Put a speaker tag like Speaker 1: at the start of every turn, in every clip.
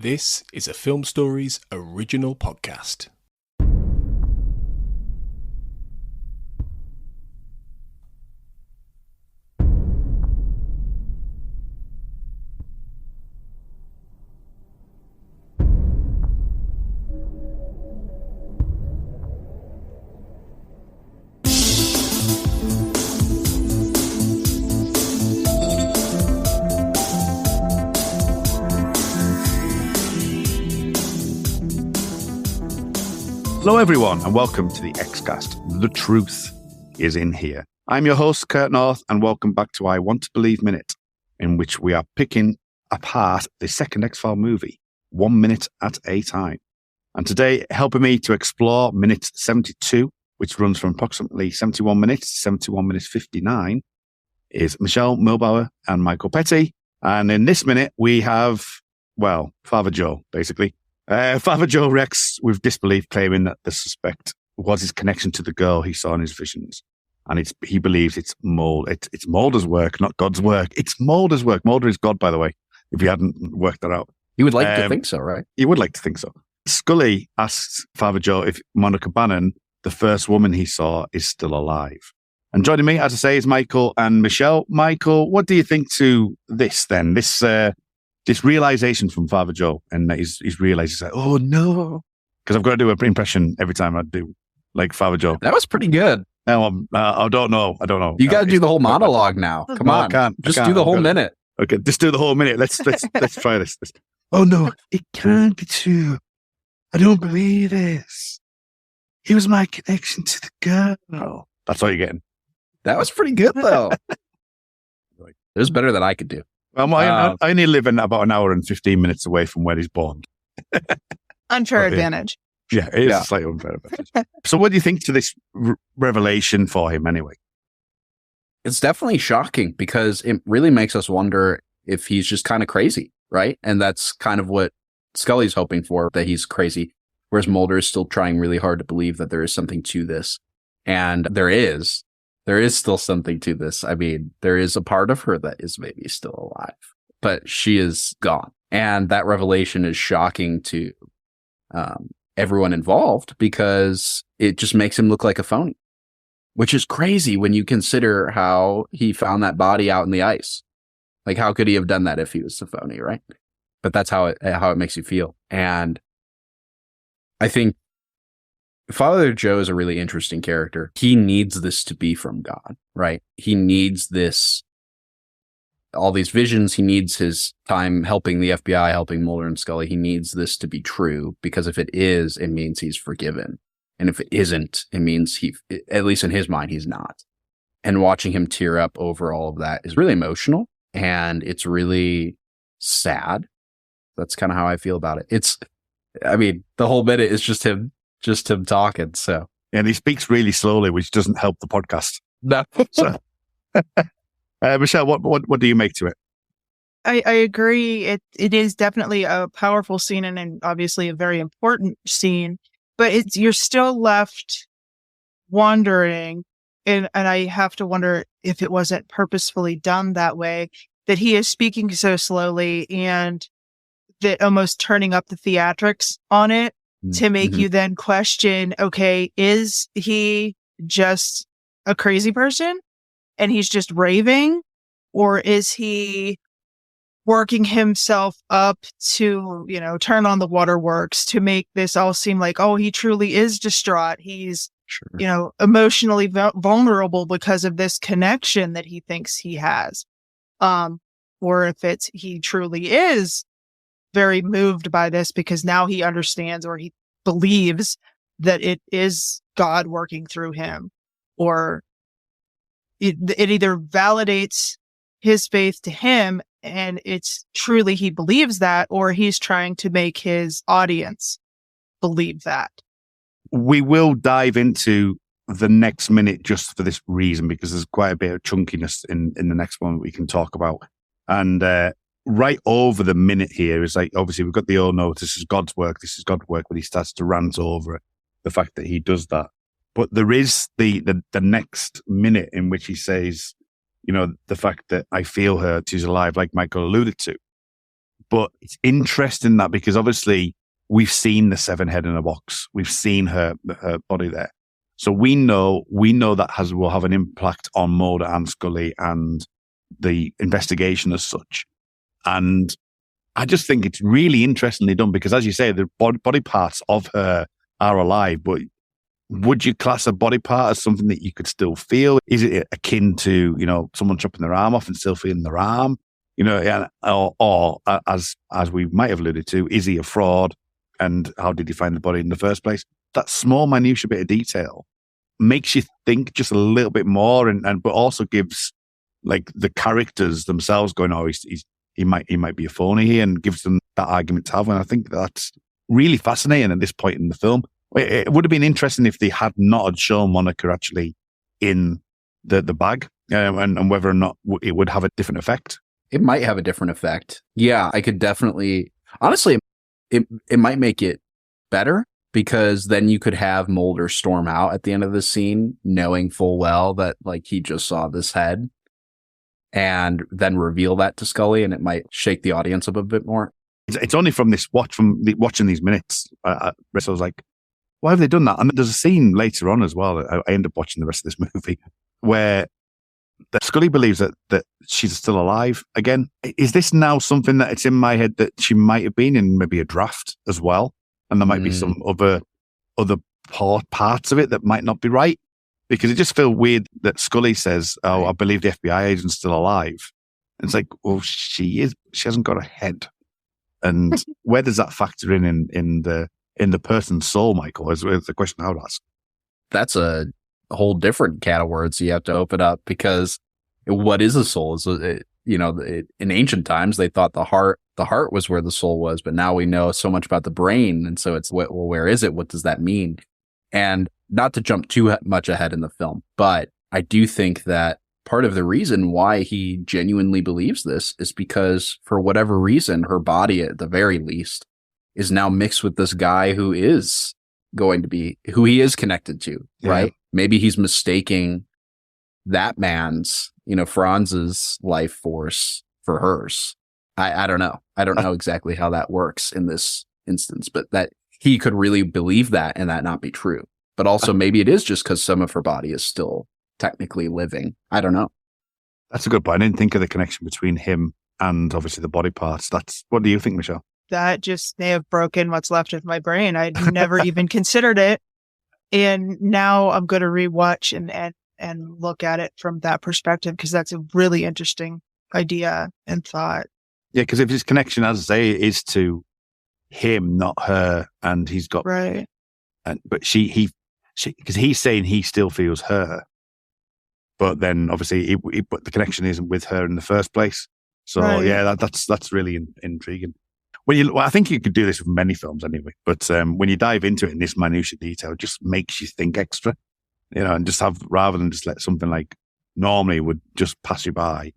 Speaker 1: This is a Film Stories original podcast.
Speaker 2: Hello everyone and welcome to the Xcast. The truth is in here. I'm your host Kurt North and welcome back to I Want to Believe Minute, in which we are picking apart the second X-File movie, 1 minute at a time. And today, helping me to explore minute 72, which runs from approximately 71 minutes to 71 minutes 59, is Michelle Milbauer and Michael Petty. And in this minute, we have, well, Father Joe, basically. Father Joe reacts with disbelief, claiming that the suspect was his connection to the girl he saw in his visions. And he believes it's It's Mulder's work, not God's work. It's Mulder's work. Mulder is God, by the way, if you hadn't worked that out.
Speaker 3: You would like to think so, right?
Speaker 2: You would like to think so. Scully asks Father Joe if Monica Bannon, the first woman he saw, is still alive. And joining me, as I say, is Michael and Michelle. Michael, what do you think to this then? This realization from Father Joe, and that he's realized, he's like, oh no, because I've got to do an impression every time I do, like Father Joe.
Speaker 3: That was pretty good.
Speaker 2: No, I don't know.
Speaker 3: You got to do the whole monologue now. Come on,
Speaker 2: I can't.
Speaker 3: Just do the whole minute.
Speaker 2: Okay, just do the whole minute. Let's try this. Oh no, it can't be true. I don't believe this. He was my connection to the girl. That's all you're getting.
Speaker 3: That was pretty good though. It was better than I could do.
Speaker 2: Well, I only live in about an hour and 15 minutes away from where he's born.
Speaker 4: Unfair advantage.
Speaker 2: Yeah, it is a slight unfair advantage. So what do you think to this revelation for him anyway?
Speaker 3: It's definitely shocking because it really makes us wonder if he's just kind of crazy, right? And that's kind of what Scully's hoping for, that he's crazy, whereas Mulder is still trying really hard to believe that there is something to this. And there is still something to this. I mean, there is a part of her that is maybe still alive, but she is gone. And that revelation is shocking to everyone involved because it just makes him look like a phony, which is crazy when you consider how he found that body out in the ice. Like, how could he have done that if he was a phony, right? But that's how it makes you feel. And I think Father Joe is a really interesting character. He needs this to be from God, right? He needs all these visions. He needs his time helping the FBI, helping Mulder and Scully. He needs this to be true because if it is, it means he's forgiven. And if it isn't, it means at least in his mind, he's not. And watching him tear up over all of that is really emotional and it's really sad. That's kind of how I feel about it. The whole minute is just him talking. So,
Speaker 2: and he speaks really slowly, which doesn't help the podcast.
Speaker 3: No.
Speaker 2: So, Michelle, what do you make to it?
Speaker 4: I agree. It is definitely a powerful scene and obviously a very important scene, but you're still left wondering, and I have to wonder if it wasn't purposefully done that way, that he is speaking so slowly and that almost turning up the theatrics on it to make you then question, okay, is he just a crazy person and he's just raving, or is he working himself up to, turn on the waterworks to make this all seem like, oh, he truly is distraught. He's, emotionally vulnerable because of this connection that he thinks he has. Or if he truly is very moved by this because now he understands or he believes that it is God working through him, or it either validates his faith to him and it's truly he believes that, or he's trying to make his audience believe that.
Speaker 2: We will dive into the next minute just for this reason, because there's quite a bit of chunkiness in the next one we can talk about. And right over the minute here is like, obviously we've got the oh no, this is God's work, when he starts to rant over the fact that he does that. But there is the next minute in which he says, the fact that I feel her, she's alive, like Michael alluded to. But it's interesting that because obviously we've seen the 7 head in a box. We've seen her body there. So we know that will have an impact on Mulder and Scully and the investigation as such. And I just think it's really interestingly done because, as you say, the body parts of her are alive, but would you class a body part as something that you could still feel? Is it akin to, someone chopping their arm off and still feeling their arm? Or as we might have alluded to, is he a fraud? And how did he find the body in the first place? That small, minutiae bit of detail makes you think just a little bit more, but also gives like the characters themselves going, oh, he might be a phony here, and gives them that argument to have. And I think that's really fascinating at this point in the film. It would have been interesting if they had not shown Monica actually in the bag, and whether or not it would have a different effect.
Speaker 3: It might have a different effect. Yeah, I could definitely. Honestly, it might make it better because then you could have Mulder storm out at the end of the scene, knowing full well that like he just saw this head, and then reveal that to Scully, and it might shake the audience up a bit more.
Speaker 2: It's only from watching these minutes. I was like, why have they done that? And there's a scene later on as well. I end up watching the rest of this movie where Scully believes that she's still alive again. Is this now something that it's in my head that she might have been in maybe a draft as well? And there might be some other parts of it that might not be right? Because it just feels weird that Scully says, oh, I believe the FBI agent's still alive. And it's like, well, she is. She hasn't got a head. And where does that factor in the person's soul, Michael, is the question I would ask.
Speaker 3: That's a whole different can of words you have to open up, because what is a soul? In ancient times, they thought the heart was where the soul was, but now we know so much about the brain. And so it's, well, where is it? What does that mean? And not to jump too much ahead in the film, but I do think that part of the reason why he genuinely believes this is because for whatever reason, her body at the very least is now mixed with this guy who is going to be, who he is connected to, right? Maybe he's mistaking that man's, Franz's life force for hers. I don't know. I don't know exactly how that works in this instance, but that he could really believe that and that not be true. But also maybe it is just because some of her body is still technically living. I don't know.
Speaker 2: That's a good point. I didn't think of the connection between him and obviously the body parts. What do you think, Michelle?
Speaker 4: That just may have broken what's left of my brain. I'd never even considered it. And now I'm going to rewatch and look at it from that perspective, because that's a really interesting idea and thought.
Speaker 2: Yeah, because if his connection, as I say, is to him, not her, and he's got
Speaker 4: right,
Speaker 2: but she because he's saying he still feels her, but then obviously but the connection isn't with her in the first place. So right. Yeah, that's really intriguing. Well, I think you could do this with many films anyway, but when you dive into it in this minutiae detail, it just makes you think extra, and just rather than just let something like normally would just pass you by.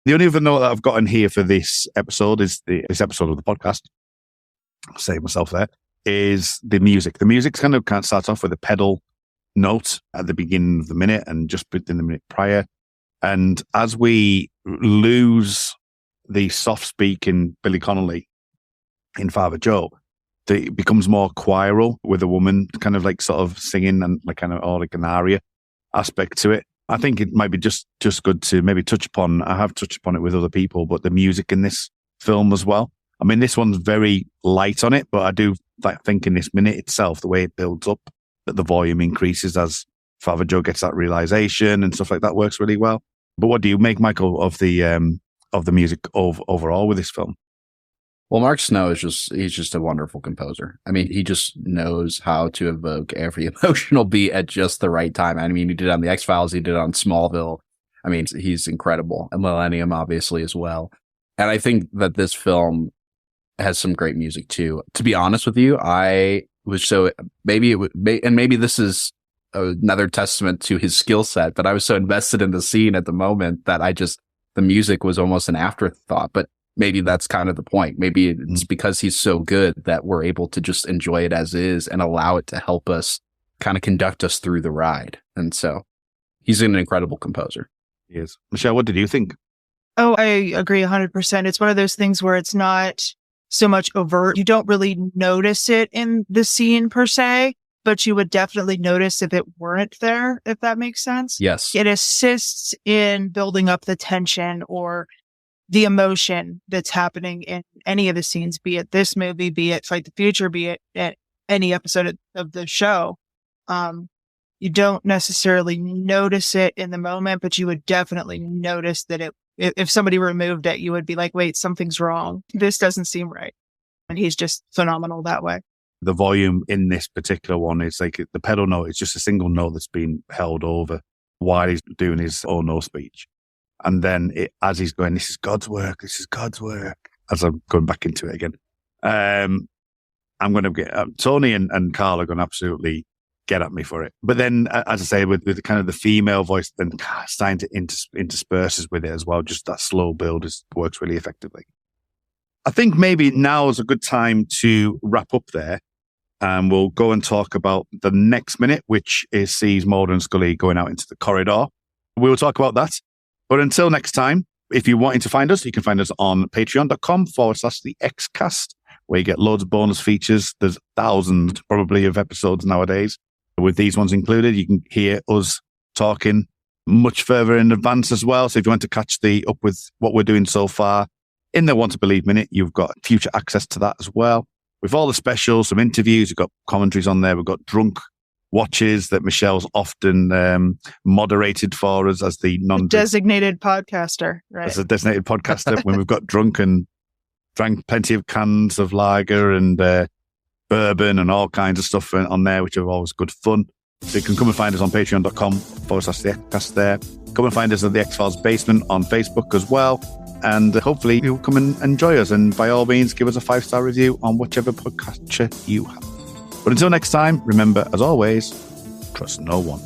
Speaker 2: The only other note that I've got in here for this episode is this episode of the podcast. I'll save myself there. Is the music. The music kind of starts off with a pedal note at the beginning of the minute and just within the minute prior. And as we lose the soft-speaking Billy Connolly in Father Joe, it becomes more choral with a woman kind of like sort of singing and like kind of or like an aria aspect to it. I think it might be just good to maybe touch upon. I have touched upon it with other people, but the music in this film as well. I mean, this one's very light on it, but I do think in this minute itself, the way it builds up, that the volume increases as Father Joe gets that realization and stuff like that works really well. But what do you make, Michael, of the music overall with this film?
Speaker 3: Well, Mark Snow he's just a wonderful composer. I mean, he just knows how to evoke every emotional beat at just the right time. I mean, he did it on The X-Files, he did it on Smallville. I mean, he's incredible. And Millennium, obviously, as well. And I think that this film has some great music, too. To be honest with you, I was so, maybe this is another testament to his skill set, but I was so invested in the scene at the moment that the music was almost an afterthought. But maybe that's kind of the point. Maybe it's because he's so good that we're able to just enjoy it as is and allow it to help us kind of conduct us through the ride. And so he's an incredible composer.
Speaker 2: He is. Michelle, what did you think?
Speaker 4: Oh, I agree 100%. It's one of those things where it's not so much overt. You don't really notice it in the scene per se, but you would definitely notice if it weren't there, if that makes sense.
Speaker 3: Yes.
Speaker 4: It assists in building up the tension or the emotion that's happening in any of the scenes, be it this movie, be it Fight the Future, be it at any episode of the show. You don't necessarily notice it in the moment, but you would definitely notice that if somebody removed it, you would be like, wait, something's wrong. This doesn't seem right. And he's just phenomenal that way.
Speaker 2: The volume in this particular one is like the pedal note is just a single note that's been held over while he's doing his oh no speech. And then as he's going, this is God's work, as I'm going back into it again. I'm going to get, Tony and Carl are going to absolutely get at me for it. But then, as I say, with the kind of the female voice, then starting to intersperses with it as well, just that slow build works really effectively. I think maybe now is a good time to wrap up there. And we'll go and talk about the next minute, which sees Mulder and Scully going out into the corridor. We will talk about that. But until next time, if you're wanting to find us, you can find us on patreon.com/the Xcast, where you get loads of bonus features. There's thousands probably of episodes nowadays. With these ones included, you can hear us talking much further in advance as well. So if you want to catch up with what we're doing so far in the Want to Believe Minute, you've got future access to that as well. With all the specials, some interviews, we've got commentaries on there. We've got drunk watches that Michelle's often moderated for us as the
Speaker 4: designated podcaster, right?
Speaker 2: As a designated podcaster, when we've got drunk and drank plenty of cans of lager and bourbon and all kinds of stuff on there, which are always good fun. So you can come and find us on patreon.com/the Xcast there. Come and find us at the X-Files Basement on Facebook as well. And hopefully you'll come and enjoy us. And by all means, give us a 5-star review on whichever podcatcher you have. But until next time, remember, as always, trust no one.